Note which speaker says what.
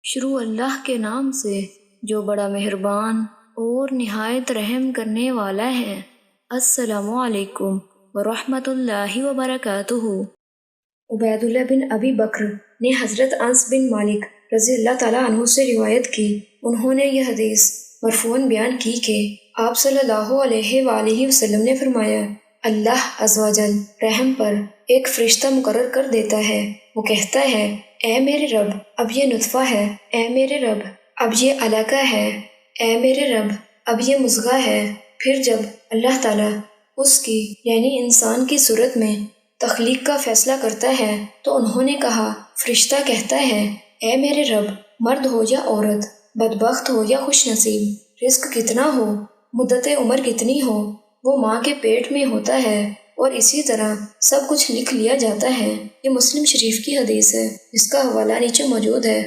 Speaker 1: شروع اللہ کے نام سے جو بڑا مہربان اور نہایت رحم کرنے والا ہے۔ السلام علیکم ورحمۃ اللہ وبرکاتہ۔ عبید اللہ بن ابی بکر نے حضرت انس بن مالک رضی اللہ تعالیٰ عنہ سے روایت کی، انہوں نے یہ حدیث مرفوعاً بیان کی کہ آپ صلی اللہ علیہ وآلہ وسلم نے فرمایا، اللہ عز و جل رحم پر ایک فرشتہ مقرر کر دیتا ہے، وہ کہتا ہے، اے میرے رب اب یہ نطفہ ہے، اے میرے رب اب یہ علقہ ہے، اے میرے رب اب یہ مضغہ ہے۔ پھر جب اللہ تعالیٰ اس کی یعنی انسان کی صورت میں تخلیق کا فیصلہ کرتا ہے تو انہوں نے کہا، فرشتہ کہتا ہے، اے میرے رب مرد ہو یا عورت، بدبخت ہو یا خوش نصیب، رزق کتنا ہو، مدت عمر کتنی ہو، وہ ماں کے پیٹ میں ہوتا ہے اور اسی طرح سب کچھ لکھ لیا جاتا ہے۔ یہ مسلم شریف کی حدیث ہے، جس کا حوالہ نیچے موجود ہے۔